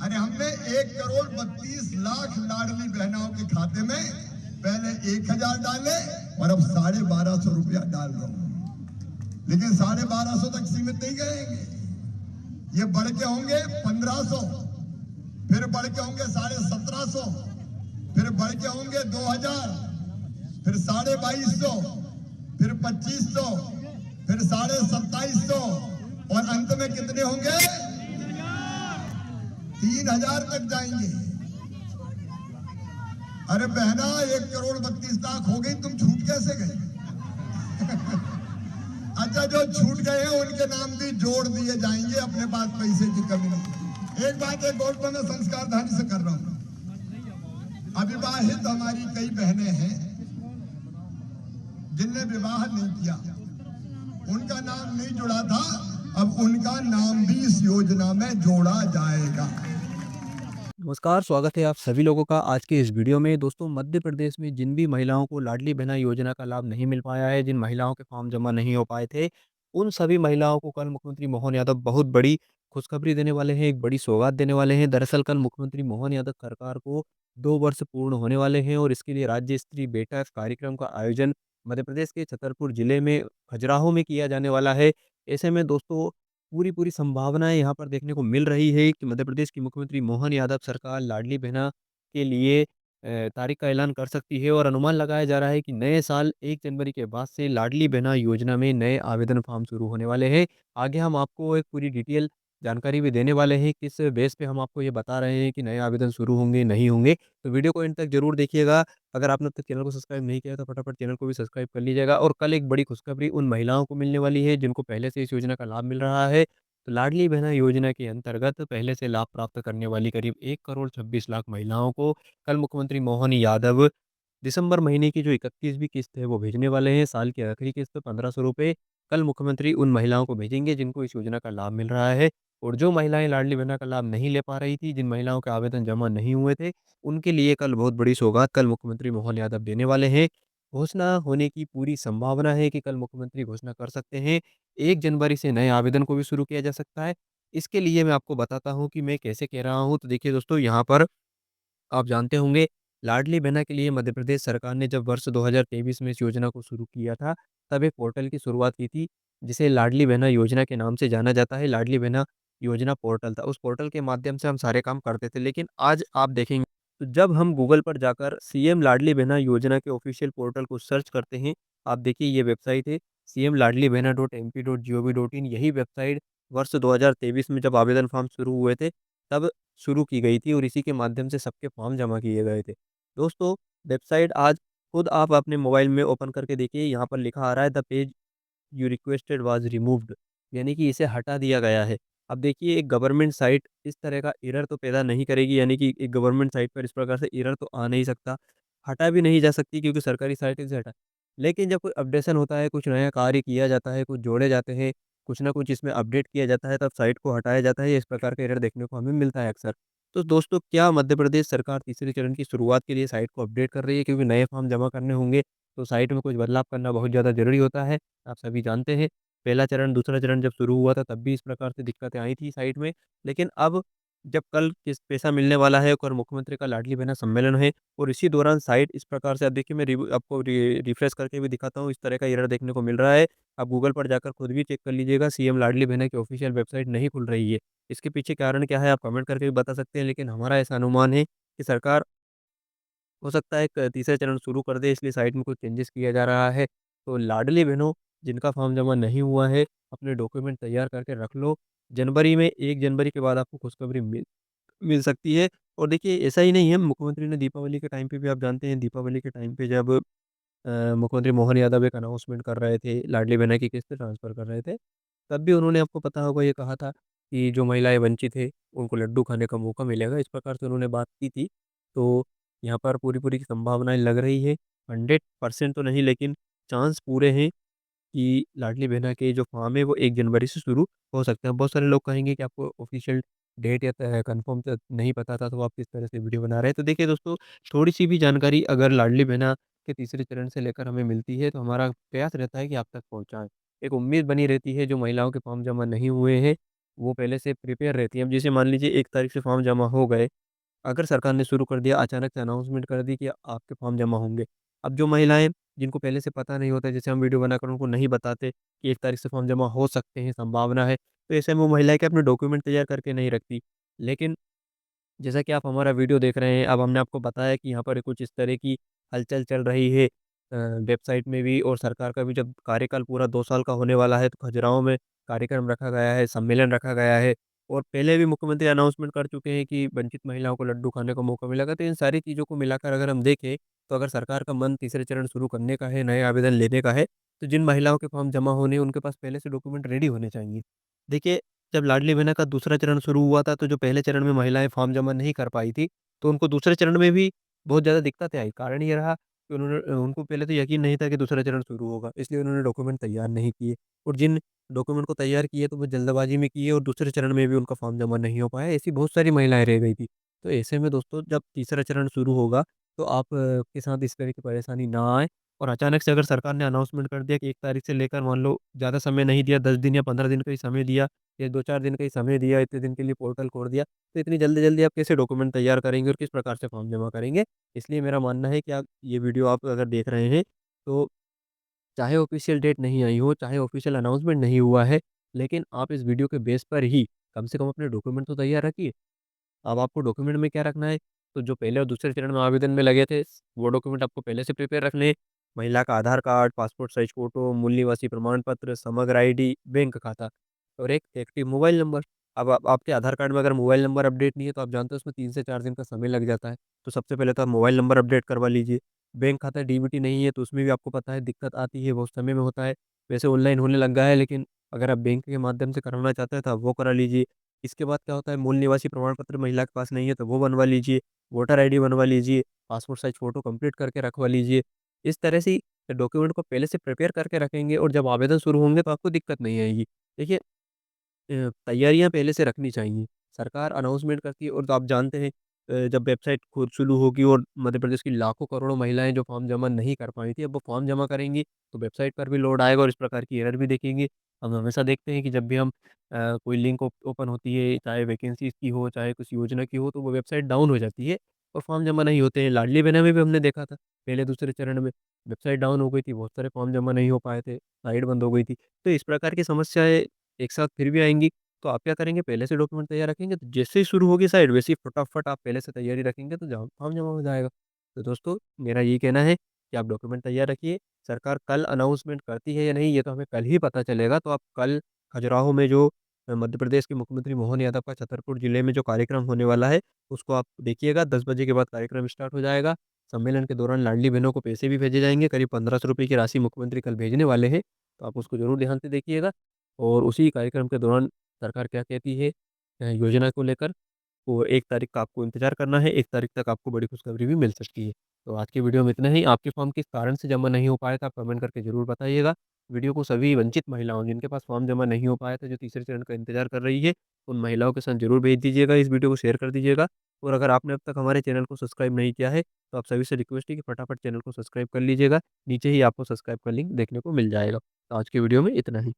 अरे हमने 1,32,00,000 लाडली बहनों के खाते में पहले 1,000 डाले और अब 1,250 रुपया डाल रहा हूं। लेकिन 1,250 तक सीमित नहीं करेंगे, ये बढ़ के होंगे 1,500, फिर बढ़ के होंगे 1,750, फिर बढ़ के होंगे 2,000, फिर 2,250, फिर 2,500, फिर 2,2750 और अंत में कितने होंगे? 3,000 तक जाएंगे। अरे बहना, 1,32,00,000 हो गई, तुम छूट कैसे गए? अच्छा, जो छूट गए हैं उनके नाम भी जोड़ दिए जाएंगे, अपने पास पैसे की कमी नहीं। एक बात एक और मैं संस्कारधानी से कर रहा हूं। अविवाहित हमारी कई बहनें हैं जिनने विवाह नहीं किया, उनका नाम नहीं जुड़ा था, अब उनका नाम भी इस योजना में जोड़ा जाएगा। नमस्कार, स्वागत है आप सभी लोगों का आज के इस वीडियो में। दोस्तों, मध्य प्रदेश में जिन भी महिलाओं को लाडली बहना योजना का लाभ नहीं मिल पाया है, जिन महिलाओं के फॉर्म जमा नहीं हो पाए थे, उन सभी महिलाओं को कल मुख्यमंत्री मोहन यादव बहुत बड़ी खुशखबरी देने वाले हैं, एक बड़ी सौगात देने वाले हैं। दरअसल कल मुख्यमंत्री मोहन यादव सरकार को 2 वर्ष पूर्ण होने वाले हैं और इसके लिए राज्य स्तरीय बैठक कार्यक्रम का आयोजन मध्य प्रदेश के छतरपुर जिले में खजुराहो में किया जाने वाला है। ऐसे में दोस्तों, पूरी संभावनाएँ यहाँ पर देखने को मिल रही है कि मध्य प्रदेश की मुख्यमंत्री मोहन यादव सरकार लाडली बहना के लिए तारीख का ऐलान कर सकती है और अनुमान लगाया जा रहा है कि नए साल 1 जनवरी के बाद से लाडली बहना योजना में नए आवेदन फॉर्म शुरू होने वाले हैं। आगे हम आपको एक पूरी डिटेल जानकारी भी देने वाले हैं, किस बेस पे हम आपको ये बता रहे हैं कि नए आवेदन शुरू होंगे, नहीं होंगे। तो वीडियो को एंड तक ज़रूर देखिएगा। अगर आपने अब तक चैनल को सब्सक्राइब नहीं किया है, तो फटाफट चैनल को भी सब्सक्राइब कर लीजिएगा। और कल एक बड़ी खुशखबरी उन महिलाओं को मिलने वाली है जिनको पहले से इस योजना का लाभ मिल रहा है। तो लाडली बहना योजना के अंतर्गत पहले से लाभ प्राप्त करने वाली करीब 1 करोड़ 26 लाख महिलाओं को कल मुख्यमंत्री मोहन यादव दिसंबर महीने की जो 31वीं किस्त है वो भेजने वाले हैं। साल की आखिरी किस्त 1,500 रुपए कल मुख्यमंत्री उन महिलाओं को भेजेंगे जिनको इस योजना का लाभ मिल रहा है। और जो महिलाएं लाडली बहना का लाभ नहीं ले पा रही थी, जिन महिलाओं के आवेदन जमा नहीं हुए थे, उनके लिए कल बहुत बड़ी सौगात कल मुख्यमंत्री मोहन यादव देने वाले हैं। घोषणा होने की पूरी संभावना है कि कल मुख्यमंत्री घोषणा कर सकते हैं। 1 जनवरी से नए आवेदन को भी शुरू किया जा सकता है। इसके लिए मैं आपको बताता हूँ कि मैं कैसे कह रहा हूँ। तो देखिए दोस्तों, यहाँ पर आप जानते होंगे, लाडली बहना के लिए मध्य प्रदेश सरकार ने जब वर्ष 2023 में इस योजना को शुरू किया था, तब एक पोर्टल की शुरुआत की थी, जिसे लाडली बहना योजना के नाम से जाना जाता है। लाडली बहना योजना पोर्टल था। उस पोर्टल के माध्यम से हम सारे काम करते थे। लेकिन आज आप देखेंगे, तो जब हम गूगल पर जाकर सीएम लाडली बहना योजना के ऑफ़िशियल पोर्टल को सर्च करते हैं, आप देखिए ये वेबसाइट है cmladlibehna.mp.gov.in। यही वेबसाइट वर्ष 2023 में जब आवेदन फॉर्म शुरू हुए थे, तब शुरू की गई थी और इसी के माध्यम से सबके फॉर्म जमा किए गए थे। दोस्तों, वेबसाइट आज खुद आप अपने मोबाइल में ओपन करके देखिए, यहाँ पर लिखा आ रहा है the page you requested was removed, यानी कि इसे हटा दिया गया है। अब देखिए, एक गवर्नमेंट साइट इस तरह का एरर तो पैदा नहीं करेगी, यानी कि एक गवर्नमेंट साइट पर इस प्रकार से एरर तो आ नहीं सकता, हटा भी नहीं जा सकती क्योंकि सरकारी साइट है, इसे हटा। लेकिन जब कोई अपडेशन होता है, कुछ नया कार्य किया जाता है, कुछ जोड़े जाते हैं, कुछ ना कुछ इसमें अपडेट किया जाता है, तब साइट को हटाया जाता है। इस प्रकार का एरर देखने को हमें मिलता है अक्सर। तो दोस्तों, क्या मध्य प्रदेश सरकार तीसरे चरण की शुरुआत के लिए साइट को अपडेट कर रही है? क्योंकि नए फॉर्म जमा करने होंगे, तो साइट में कुछ बदलाव करना बहुत ज़्यादा ज़रूरी होता है। आप सभी जानते हैं, पहला चरण, दूसरा चरण जब शुरू हुआ था, तब भी इस प्रकार से दिक्कतें आई थी साइट में। लेकिन अब जब कल किस पैसा मिलने वाला है और मुख्यमंत्री का लाडली बहना सम्मेलन है और इसी दौरान साइट इस प्रकार से, अब देखिए मैं आपको रिफ्रेश करके भी दिखाता हूँ, इस तरह का एरर देखने को मिल रहा है। आप गूगल पर जाकर खुद भी चेक कर लीजिएगा, सीएम लाडली बहना की ऑफ़िशियल वेबसाइट नहीं खुल रही है। इसके पीछे कारण क्या है, आप कमेंट करके भी बता सकते हैं, लेकिन हमारा ऐसा अनुमान है कि सरकार हो सकता है एक तीसरा चरण शुरू कर दे, इसलिए साइट में कुछ चेंजेस किया जा रहा है। तो लाडली बहनों, जिनका फॉर्म जमा नहीं हुआ है, अपने डॉक्यूमेंट तैयार करके रख लो। जनवरी में 1 जनवरी के बाद आपको खुशखबरी मिल मिल सकती है। और देखिए, ऐसा ही नहीं है, मुख्यमंत्री ने दीपावली के टाइम पे भी, आप जानते हैं, दीपावली के टाइम पे जब मुख्यमंत्री मोहन यादव एक अनाउंसमेंट कर रहे थे, लाडली बहना की किस्त ट्रांसफ़र कर रहे थे, तब भी उन्होंने, आपको पता होगा, ये कहा था कि जो महिलाएँ वंचित हैं, उनको लड्डू खाने का मौका मिलेगा। इस प्रकार से उन्होंने बात की थी। तो यहाँ पर पूरी-पूरी की संभावनाएँ लग रही है। 100% तो नहीं, लेकिन चांस पूरे हैं कि लाडली बहना के जो फॉर्म है वो 1 जनवरी से शुरू हो सकते हैं। बहुत सारे लोग कहेंगे कि आपको ऑफ़िशियल डेट या कन्फर्म नहीं पता था, तो आप किस तरह से वीडियो बना रहे हैं। तो देखिए दोस्तों, थोड़ी-सी भी जानकारी अगर लाडली बहना के तीसरे चरण से लेकर हमें मिलती है, तो हमारा प्रयास रहता है कि आप तक पहुँचाएँ। एक उम्मीद बनी रहती है, जो महिलाओं के फॉर्म जमा नहीं हुए हैं, वो पहले से प्रिपेयर रहती हैं। अब जैसे मान लीजिए 1 तारीख से फॉर्म जमा हो गए, अगर सरकार ने शुरू कर दिया, अचानक से अनाउंसमेंट कर दी कि आपके फॉर्म जमा होंगे। अब जो महिलाएँ जिनको पहले से पता नहीं होता, जैसे हम वीडियो बनाकर उनको नहीं बताते कि 1 तारीख से फॉर्म जमा हो सकते हैं, संभावना है, तो ऐसे में वो महिलाएँ क्या अपने डॉक्यूमेंट तैयार करके नहीं रखती। लेकिन जैसा कि आप हमारा वीडियो देख रहे हैं, अब हमने आपको बताया कि यहाँ पर कुछ इस तरह की हलचल चल रही है वेबसाइट में भी, और सरकार का भी जब कार्यकाल पूरा 2 साल का होने वाला है, तो खजुराहो में कार्यक्रम रखा गया है, सम्मेलन रखा गया है, और पहले भी मुख्यमंत्री अनाउंसमेंट कर चुके हैं कि वंचित महिलाओं को लड्डू खाने का मौका मिलेगा। तो इन सारी चीज़ों को मिलाकर अगर हम देखें, तो अगर सरकार का मन तीसरे चरण शुरू करने का है, नए आवेदन लेने का है, तो जिन महिलाओं के फॉर्म जमा होने हैं, उनके पास पहले से डॉक्यूमेंट रेडी होने चाहिए। देखिए, जब लाडली बहना का दूसरा चरण शुरू हुआ था, तो जो पहले चरण में महिलाएँ फॉर्म जमा नहीं कर पाई थी, तो उनको दूसरे चरण में भी बहुत ज़्यादा दिक्कतें आई। कारण ये रहा कि उनको पहले तो यकीन नहीं था कि दूसरा चरण शुरू होगा, इसलिए उन्होंने डॉक्यूमेंट तैयार नहीं किए, और जिन डॉक्यूमेंट को तैयार किए, तो वो जल्दबाजी में किए और दूसरे चरण में भी उनका फॉर्म जमा नहीं हो पाया। ऐसी बहुत सारी महिलाएँ रह गई थी। तो ऐसे में दोस्तों, जब तीसरा चरण शुरू होगा, तो आप के साथ इस तरह की परेशानी ना आए, और अचानक से अगर सरकार ने अनाउंसमेंट कर दिया कि 1 तारीख से लेकर, मान लो ज़्यादा समय नहीं दिया, 10 दिन या 15 दिन का ही समय दिया, या 2-4 दिन का ही समय दिया, इतने दिन के लिए पोर्टल खोल दिया, तो इतनी जल्दी-जल्दी आप कैसे डॉक्यूमेंट तैयार करेंगे और किस प्रकार से फॉर्म जमा करेंगे? इसलिए मेरा मानना है कि आप ये वीडियो आप अगर देख रहे हैं, तो चाहे ऑफ़िशियल डेट नहीं आई हो, चाहे ऑफ़िशियल अनाउंसमेंट नहीं हुआ है, लेकिन आप इस वीडियो के बेस पर ही कम से कम अपने डॉक्यूमेंट तो तैयार रखिए। अब आपको डॉक्यूमेंट में क्या रखना है, तो जो पहले और दूसरे चरण में आवेदन में लगे थे, वो डॉक्यूमेंट आपको पहले से प्रिपेयर रखने हैं। महिला का आधार कार्ड, पासपोर्ट साइज़ फ़ोटो, मूल निवासी प्रमाण पत्र, समग्र आईडी, बैंक खाता और एक एक्टिव मोबाइल नंबर। अब आप आपके आधार कार्ड में अगर मोबाइल नंबर अपडेट नहीं है, तो आप जानते हो उसमें 3 से 4 दिन का समय लग जाता है। तो सबसे पहले तो आप मोबाइल नंबर अपडेट करवा लीजिए। बैंक खाता डीबीटी नहीं है, तो उसमें भी आपको पता है दिक्कत आती है, बहुत समय में होता है। वैसे ऑनलाइन होने लग गया है, लेकिन अगर आप बैंक के माध्यम से करवाना चाहते हैं, तो आप वो करा लीजिए। इसके बाद क्या होता है, मूल निवासी प्रमाण पत्र महिला के पास नहीं है, तो वो बनवा लीजिए, वोटर आईडी बनवा लीजिए, पासपोर्ट साइज़ फ़ोटो कंप्लीट करके रखवा लीजिए। इस तरह से डॉक्यूमेंट को पहले से प्रिपेयर करके रखेंगे, और जब आवेदन शुरू होंगे, तो आपको दिक्कत नहीं आएगी। देखिए, तैयारियाँ पहले से रखनी चाहिए। सरकार अनाउंसमेंट करती है, और तो आप जानते हैं जब वेबसाइट खुद शुरू होगी, और मध्य प्रदेश की लाखों करोड़ों महिलाएँ जो फॉर्म जमा नहीं कर पाई थी, अब वो फॉर्म जमा करेंगी, तो वेबसाइट पर भी लोड आएगा और इस प्रकार की एरर भी दिखेंगी। हम हमेशा देखते हैं कि जब भी हम कोई लिंक ओपन होती है, चाहे वैकेंसीज़ की हो, चाहे कुछ योजना की हो, तो वो वेबसाइट डाउन हो जाती है और फॉर्म जमा नहीं होते हैं। लाडली बहना में भी हमने देखा था, पहले दूसरे चरण में वेबसाइट डाउन हो गई थी, बहुत सारे फॉर्म जमा नहीं हो पाए थे, साइट बंद हो गई थी। तो इस प्रकार की समस्याएँ एक साथ फिर भी आएँगी। तो आप क्या करेंगे, पहले से डॉक्यूमेंट तैयार रखेंगे, तो जैसे ही शुरू होगी साइट, वैसे ही फटाफट आप पहले से तैयारी रखेंगे, तो जहाँ फॉर्म जमा हो जाएगा। तो दोस्तों, मेरा यही कहना है कि आप डॉक्यूमेंट तैयार रखिए। सरकार कल अनाउंसमेंट करती है या नहीं, ये तो हमें कल ही पता चलेगा। तो आप कल खजुराहो में जो मध्य प्रदेश के मुख्यमंत्री मोहन यादव का छतरपुर जिले में जो कार्यक्रम होने वाला है, उसको आप देखिएगा। 10 बजे के बाद कार्यक्रम स्टार्ट हो जाएगा। सम्मेलन के दौरान लाडली बहनों को पैसे भी भेजे जाएँगे, करीब 1500 रुपए की राशि मुख्यमंत्री कल भेजने वाले हैं। तो आप उसको ज़रूर ध्यान से देखिएगा, और उसी कार्यक्रम के दौरान सरकार क्या कहती है योजना को लेकर, वो 1 तारीख का आपको इंतज़ार करना है, 1 तारीख तक आपको बड़ी खुशखबरी भी मिल सकती है। तो आज की वीडियो में इतना ही। आपके फॉर्म किस कारण से जमा नहीं हो पाया था, आप कमेंट करके ज़रूर बताइएगा। वीडियो को सभी वंचित महिलाओं, जिनके पास फॉर्म जमा नहीं हो पाया था, जो तीसरे चरण का इंतज़ार कर रही है, उन महिलाओं के साथ ज़रूर भेज दीजिएगा, इस वीडियो को शेयर कर दीजिएगा। और अगर आपने अब तक हमारे चैनल को सब्सक्राइब नहीं किया है, तो आप सभी से रिक्वेस्ट है कि फटाफट चैनल को सब्सक्राइब कर लीजिएगा। नीचे ही आपको सब्सक्राइब का लिंक देखने को मिल जाएगा। तो आज की वीडियो में इतना ही।